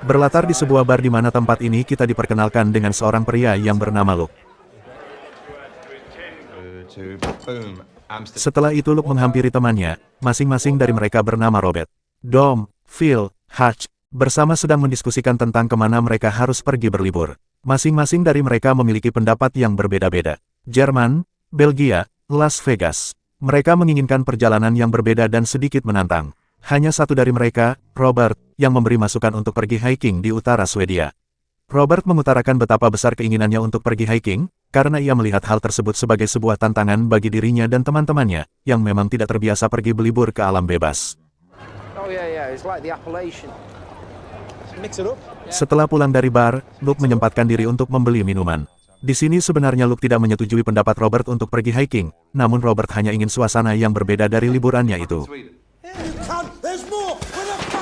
Berlatar di sebuah bar di mana tempat ini kita diperkenalkan dengan seorang pria yang bernama Luke. Setelah itu Luke menghampiri temannya, masing-masing dari mereka bernama Robert, Dom, Phil, Hutch, bersama sedang mendiskusikan tentang kemana mereka harus pergi berlibur. Masing-masing dari mereka memiliki pendapat yang berbeda-beda. Jerman, Belgia, Las Vegas. Mereka menginginkan perjalanan yang berbeda dan sedikit menantang. Hanya satu dari mereka, Robert, yang memberi masukan untuk pergi hiking di utara Swedia. Robert mengutarakan betapa besar keinginannya untuk pergi hiking, karena ia melihat hal tersebut sebagai sebuah tantangan bagi dirinya dan teman-temannya, yang memang tidak terbiasa pergi berlibur ke alam bebas. Setelah pulang dari bar, Luke menyempatkan diri untuk membeli minuman. Di sini sebenarnya Luke tidak menyetujui pendapat Robert untuk pergi hiking, namun Robert hanya ingin suasana yang berbeda dari liburannya itu.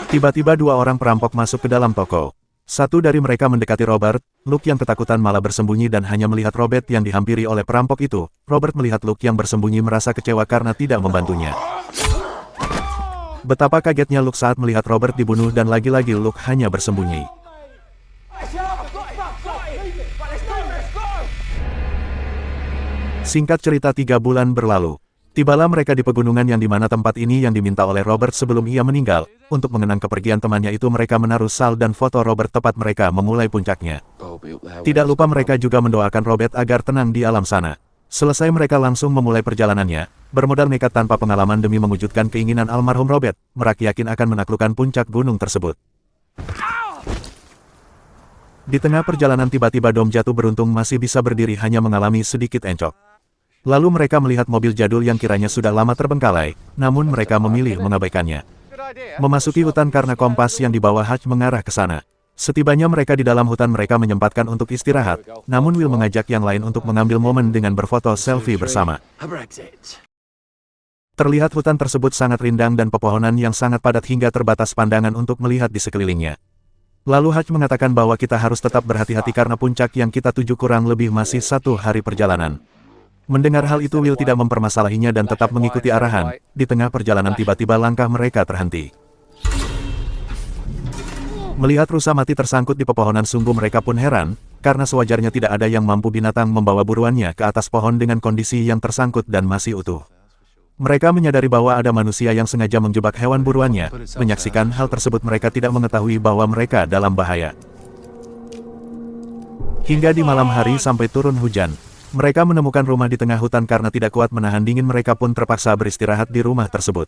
Tiba-tiba dua orang perampok masuk ke dalam toko. Satu dari mereka mendekati Robert, Luke yang ketakutan malah bersembunyi dan hanya melihat Robert yang dihampiri oleh perampok itu. Robert melihat Luke yang bersembunyi merasa kecewa karena tidak membantunya. Betapa kagetnya Luke saat melihat Robert dibunuh dan lagi-lagi Luke hanya bersembunyi. Singkat cerita 3 bulan berlalu. Tibalah mereka di pegunungan yang dimana tempat ini yang diminta oleh Robert sebelum ia meninggal. Untuk mengenang kepergian temannya itu mereka menaruh sal dan foto Robert tepat mereka memulai puncaknya. Tidak lupa mereka juga mendoakan Robert agar tenang di alam sana. Selesai mereka langsung memulai perjalanannya, bermodal nekat tanpa pengalaman demi mewujudkan keinginan almarhum Robert, mereka yakin akan menaklukkan puncak gunung tersebut. Di tengah perjalanan tiba-tiba Dom jatuh beruntung masih bisa berdiri hanya mengalami sedikit encok. Lalu mereka melihat mobil jadul yang kiranya sudah lama terbengkalai, namun mereka memilih mengabaikannya. Memasuki hutan karena kompas yang dibawa Hutch mengarah ke sana. Setibanya mereka di dalam hutan mereka menyempatkan untuk istirahat, namun Will mengajak yang lain untuk mengambil momen dengan berfoto selfie bersama. Terlihat hutan tersebut sangat rindang dan pepohonan yang sangat padat hingga terbatas pandangan untuk melihat di sekelilingnya. Lalu Hutch mengatakan bahwa kita harus tetap berhati-hati karena puncak yang kita tuju kurang lebih masih 1 hari perjalanan. Mendengar hal itu Will tidak mempermasalahinya dan tetap mengikuti arahan. Di tengah perjalanan tiba-tiba langkah mereka terhenti. Melihat rusa mati tersangkut di pepohonan sungguh mereka pun heran, karena sewajarnya tidak ada yang mampu binatang membawa buruannya ke atas pohon dengan kondisi yang tersangkut dan masih utuh. Mereka menyadari bahwa ada manusia yang sengaja menjebak hewan buruannya. Menyaksikan hal tersebut mereka tidak mengetahui bahwa mereka dalam bahaya. Hingga di malam hari sampai turun hujan. Mereka menemukan rumah di tengah hutan karena tidak kuat menahan dingin mereka pun terpaksa beristirahat di rumah tersebut.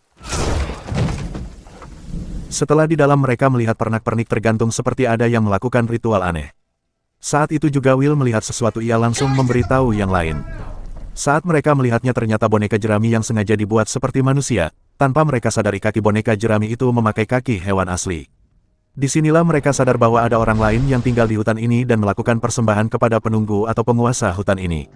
Setelah di dalam mereka melihat pernak-pernik tergantung seperti ada yang melakukan ritual aneh. Saat itu juga Will melihat sesuatu ia langsung memberitahu yang lain. Saat mereka melihatnya ternyata boneka jerami yang sengaja dibuat seperti manusia, tanpa mereka sadari kaki boneka jerami itu memakai kaki hewan asli. Disinilah mereka sadar bahwa ada orang lain yang tinggal di hutan ini dan melakukan persembahan kepada penunggu atau penguasa hutan ini.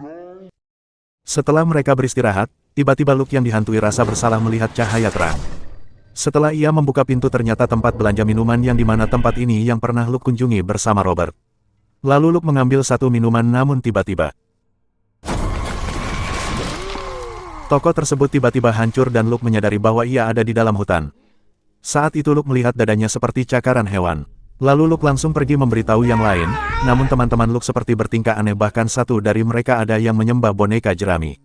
Setelah mereka beristirahat, tiba-tiba Luke yang dihantui rasa bersalah melihat cahaya terang. Setelah ia membuka pintu ternyata tempat belanja minuman yang dimana tempat ini yang pernah Luke kunjungi bersama Robert. Lalu Luke mengambil 1 minuman namun tiba-tiba toko tersebut tiba-tiba hancur dan Luke menyadari bahwa ia ada di dalam hutan. Saat itu Luke melihat dadanya seperti cakaran hewan. Lalu Luke langsung pergi memberitahu yang lain, namun teman-teman Luke seperti bertingkah aneh bahkan satu dari mereka ada yang menyembah boneka jerami.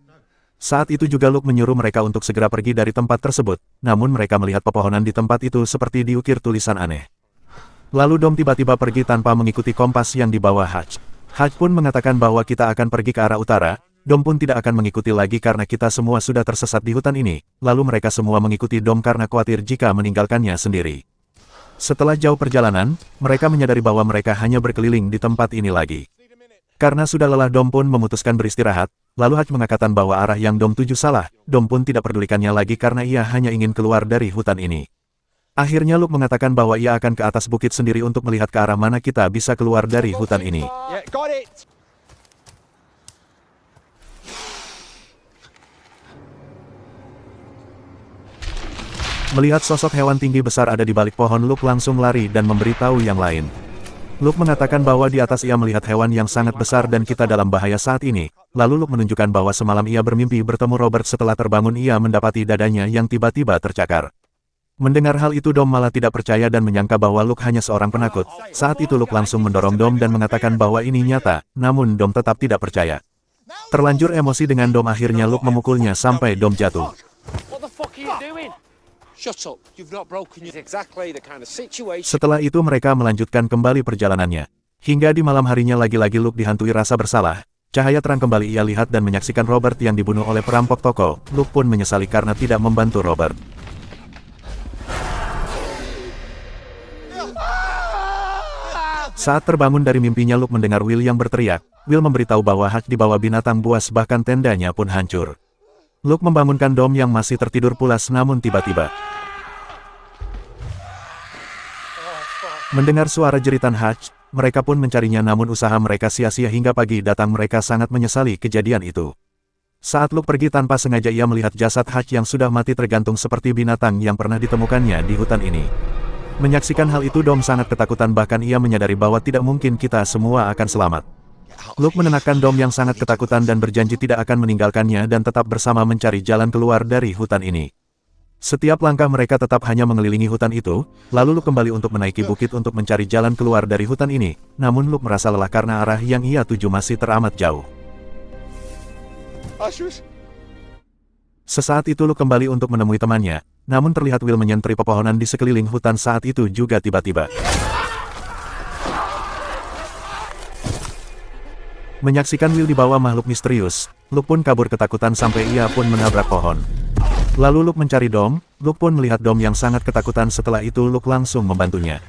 Saat itu juga Luke menyuruh mereka untuk segera pergi dari tempat tersebut, namun mereka melihat pepohonan di tempat itu seperti diukir tulisan aneh. Lalu Dom tiba-tiba pergi tanpa mengikuti kompas yang dibawa Hutch. Hutch pun mengatakan bahwa kita akan pergi ke arah utara. Dom pun tidak akan mengikuti lagi karena kita semua sudah tersesat di hutan ini. Lalu mereka semua mengikuti Dom karena khawatir jika meninggalkannya sendiri. Setelah jauh perjalanan, mereka menyadari bahwa mereka hanya berkeliling di tempat ini lagi. Karena sudah lelah Dom pun memutuskan beristirahat, lalu Hutch mengatakan bahwa arah yang Dom tuju salah. Dom pun tidak pedulikannya lagi karena ia hanya ingin keluar dari hutan ini. Akhirnya Luke mengatakan bahwa ia akan ke atas bukit sendiri untuk melihat ke arah mana kita bisa keluar dari hutan ini. Melihat sosok hewan tinggi besar ada di balik pohon, Luke langsung lari dan memberitahu yang lain. Luke mengatakan bahwa di atas ia melihat hewan yang sangat besar dan kita dalam bahaya saat ini. Lalu Luke menunjukkan bahwa semalam ia bermimpi bertemu Robert. Setelah terbangun ia mendapati dadanya yang tiba-tiba tercakar. Mendengar hal itu Dom malah tidak percaya dan menyangka bahwa Luke hanya seorang penakut. Saat itu Luke langsung mendorong Dom dan mengatakan bahwa ini nyata, namun Dom tetap tidak percaya. Terlanjur emosi dengan Dom, akhirnya Luke memukulnya sampai Dom jatuh. Setelah itu mereka melanjutkan kembali perjalanannya. Hingga di malam harinya lagi-lagi Luke dihantui rasa bersalah. Cahaya terang kembali ia lihat dan menyaksikan Robert yang dibunuh oleh perampok toko. Luke pun menyesali karena tidak membantu Robert. Saat terbangun dari mimpinya Luke mendengar Will yang berteriak. Will memberitahu bahwa Hutch dibawa binatang buas, bahkan tendanya pun hancur. Luke membangunkan Dom yang masih tertidur pulas, namun tiba-tiba mendengar suara jeritan Hutch. Mereka pun mencarinya, namun usaha mereka sia-sia hingga pagi datang. Mereka sangat menyesali kejadian itu. Saat Luke pergi tanpa sengaja ia melihat jasad Hutch yang sudah mati tergantung seperti binatang yang pernah ditemukannya di hutan ini. Menyaksikan hal itu Dom sangat ketakutan, bahkan ia menyadari bahwa tidak mungkin kita semua akan selamat. Luke menenangkan Dom yang sangat ketakutan dan berjanji tidak akan meninggalkannya dan tetap bersama mencari jalan keluar dari hutan ini. Setiap langkah mereka tetap hanya mengelilingi hutan itu, lalu Luke kembali untuk menaiki bukit untuk mencari jalan keluar dari hutan ini. Namun Luke merasa lelah karena arah yang ia tuju masih teramat jauh. Sesaat itu Luke kembali untuk menemui temannya, namun terlihat Will menyentri pepohonan di sekeliling hutan saat itu juga tiba-tiba. Menyaksikan Will dibawa makhluk misterius, Luke pun kabur ketakutan sampai ia pun menabrak pohon. Lalu Luke mencari Dom. Luke pun melihat Dom yang sangat ketakutan. Setelah itu Luke langsung membantunya.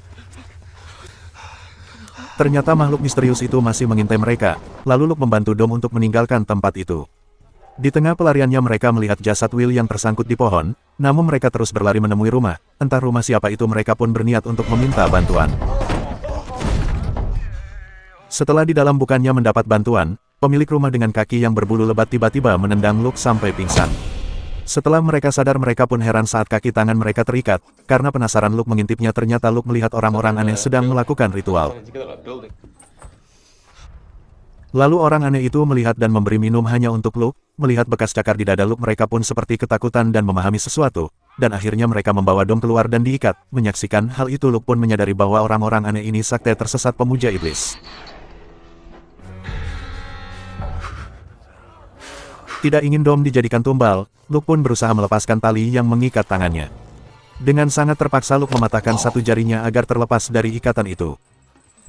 Ternyata makhluk misterius itu masih mengintai mereka. Lalu Luke membantu Dom untuk meninggalkan tempat itu. Di tengah pelariannya mereka melihat jasad Will yang tersangkut di pohon, namun mereka terus berlari menemui rumah. Entah rumah siapa itu, mereka pun berniat untuk meminta bantuan. Setelah di dalam bukannya mendapat bantuan, pemilik rumah dengan kaki yang berbulu lebat tiba-tiba menendang Luke sampai pingsan. Setelah mereka sadar mereka pun heran saat kaki tangan mereka terikat. Karena penasaran Luke mengintipnya, ternyata Luke melihat orang-orang aneh sedang melakukan ritual. Lalu orang aneh itu melihat dan memberi minum hanya untuk Luke. Melihat bekas cakar di dada Luke, mereka pun seperti ketakutan dan memahami sesuatu. Dan akhirnya mereka membawa Dom keluar dan diikat. Menyaksikan hal itu Luke pun menyadari bahwa orang-orang aneh ini sakte tersesat pemuja iblis. Tidak ingin Dom dijadikan tumbal, Luke pun berusaha melepaskan tali yang mengikat tangannya. Dengan sangat terpaksa Luke mematahkan satu jarinya agar terlepas dari ikatan itu.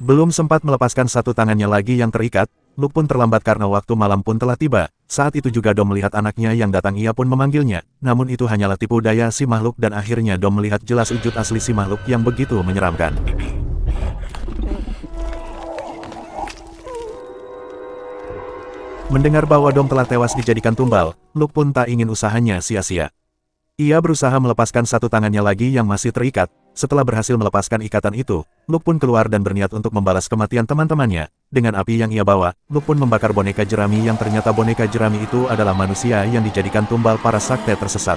Belum sempat melepaskan satu tangannya lagi yang terikat, Luke pun terlambat karena waktu malam pun telah tiba. Saat itu juga Dom melihat anaknya yang datang, ia pun memanggilnya. Namun itu hanyalah tipu daya si makhluk dan akhirnya Dom melihat jelas wujud asli si makhluk yang begitu menyeramkan. Mendengar bahwa Dom telah tewas dijadikan tumbal, Luke pun tak ingin usahanya sia-sia. Ia berusaha melepaskan satu tangannya lagi yang masih terikat. Setelah berhasil melepaskan ikatan itu, Luke pun keluar dan berniat untuk membalas kematian teman-temannya. Dengan api yang ia bawa, Luke pun membakar boneka jerami yang ternyata boneka jerami itu adalah manusia yang dijadikan tumbal para sakte tersesat.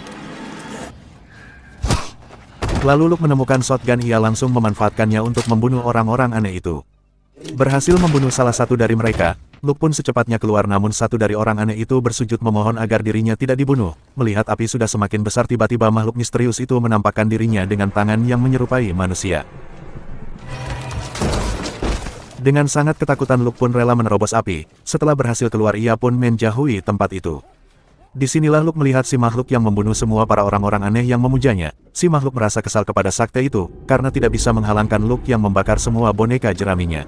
Lalu Luke menemukan shotgun, ia langsung memanfaatkannya untuk membunuh orang-orang aneh itu. Berhasil membunuh salah satu dari mereka, Luke pun secepatnya keluar, namun satu dari orang aneh itu bersujud memohon agar dirinya tidak dibunuh. Melihat api sudah semakin besar, tiba-tiba makhluk misterius itu menampakkan dirinya dengan tangan yang menyerupai manusia. Dengan sangat ketakutan Luke pun rela menerobos api. Setelah berhasil keluar ia pun menjauhi tempat itu. Disinilah Luke melihat si makhluk yang membunuh semua para orang-orang aneh yang memujanya. Si makhluk merasa kesal kepada sakte itu, karena tidak bisa menghalangkan Luke yang membakar semua boneka jeraminya.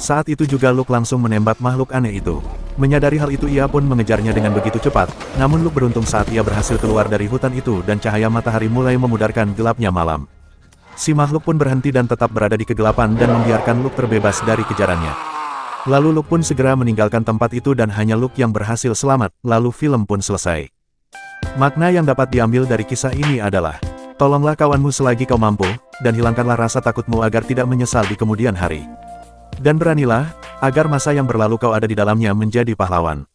Saat itu juga Luke langsung menembak makhluk aneh itu. Menyadari hal itu ia pun mengejarnya dengan begitu cepat. Namun Luke beruntung saat ia berhasil keluar dari hutan itu dan cahaya matahari mulai memudarkan gelapnya malam. Si makhluk pun berhenti dan tetap berada di kegelapan dan membiarkan Luke terbebas dari kejarannya. Lalu Luke pun segera meninggalkan tempat itu dan hanya Luke yang berhasil selamat. Lalu film pun selesai. Makna yang dapat diambil dari kisah ini adalah, tolonglah kawanmu selagi kau mampu, dan hilangkanlah rasa takutmu agar tidak menyesal di kemudian hari. Dan beranilah, agar masa yang berlalu kau ada di dalamnya menjadi pahlawan.